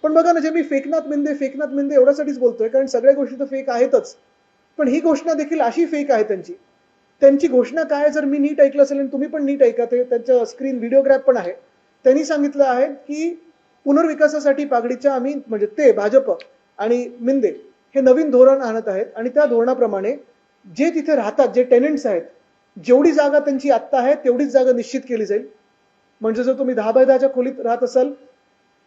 पण बघा ना, जे मी फेकनाथ मिंदे एवढ्यासाठीच बोलतोय, कारण सगळ्या गोष्टी तर फेक आहेतच. पण ही घोषणा देखील अशी फेक आहे त्यांची. त्यांची घोषणा काय, जर मी नीट ऐकलं असेल आणि तुम्ही पण नीट ऐका, ते त्यांच्या स्क्रीन व्हिडिओग्राफ पण आहे. त्यांनी सांगितलं आहे की पुनर्विकासासाठी पागडीच्या आम्ही म्हणजे ते भाजप आणि मिंदे हे नवीन धोरण आणत आहेत आणि त्या धोरणाप्रमाणे जे तिथे राहतात, जे टेनंट्स आहेत, जेवढी जागा त्यांची आत्ता आहे तेवढीच जागा निश्चित केली जाईल. म्हणजे जर तुम्ही 10 बाय 10च्या खोलीत राहत असाल,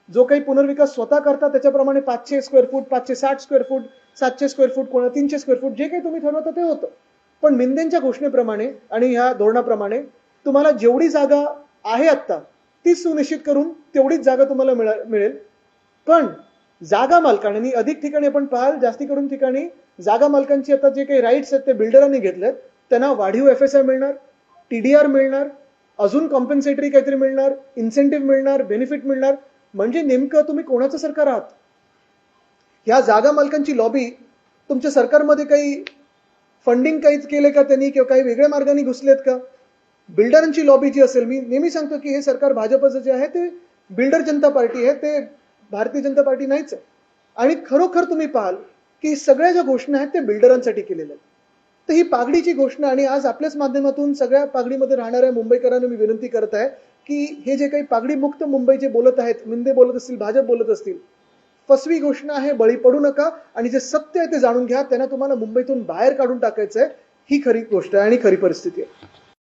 जो काही पुनर्विकास स्वतः करता त्याच्याप्रमाणे 500 square foot, 560 square foot, 700 square foot, कोणा 300 स्क्वेअर फूट, जे काही तुम्ही ठरवता ते होतं. पण मिंदेंच्या घोषणेप्रमाणे आणि ह्या धोरणाप्रमाणे तुम्हाला जेवढी जागा आहे आत्ता ती सुनिश्चित करून तेवढीच जागा तुम्हाला मिळेल. पण जागा मालकांनी अधिक ठिकाणी आपण पाहाल, जास्ती करून ठिकाणी जागा मालकांची आता जे काही राईट्स आहेत ते बिल्डरांनी घेतलेत. त्यांना वाढीव FSI मिळणार, TDR मिळणार, अजून कॉम्पेन्सेटरी काहीतरी मिळणार, इन्सेंटिव्ह मिळणार, बेनिफिट मिळणार. म्हणजे नेमकं तुम्ही कोणाचं सरकार आहात? या जागा मालकांची लॉबी तुमच्या सरकारमध्ये काही फंडिंग काहीच केले का त्यांनी, किंवा काही वेगळ्या मार्गाने घुसलेत का? बिल्डरांची लॉबी जी असेल, मी नेहमी सांगतो की हे सरकार भाजपचं जे आहे ते बिल्डर जनता पार्टी आहे, ते भारतीय जनता पार्टी नाहीच आहे. आणि खरोखर तुम्ही पाहाल की सगळ्या ज्या घोषणा आहेत ते बिल्डरांसाठी केलेल्या आहेत. तर ही पागडीची घोषणा, आणि आज आपल्याच माध्यमातून सगळ्या पागडीमध्ये राहणाऱ्या मुंबईकरांना मी विनंती करत आहे की हे जे काही पागडी मुक्त मुंबई जे बोलत आहेत, मिंदे बोलत असतील, भाजप बोलत असतील, फसवी घोषणा आहे, बळी पडू नका आणि जे सत्य आहे ते जाणून घ्या. त्यांना तुम्हाला मुंबईतून बाहेर काढून टाकायचं आहे. ही खरी गोष्ट आहे आणि खरी परिस्थिती आहे.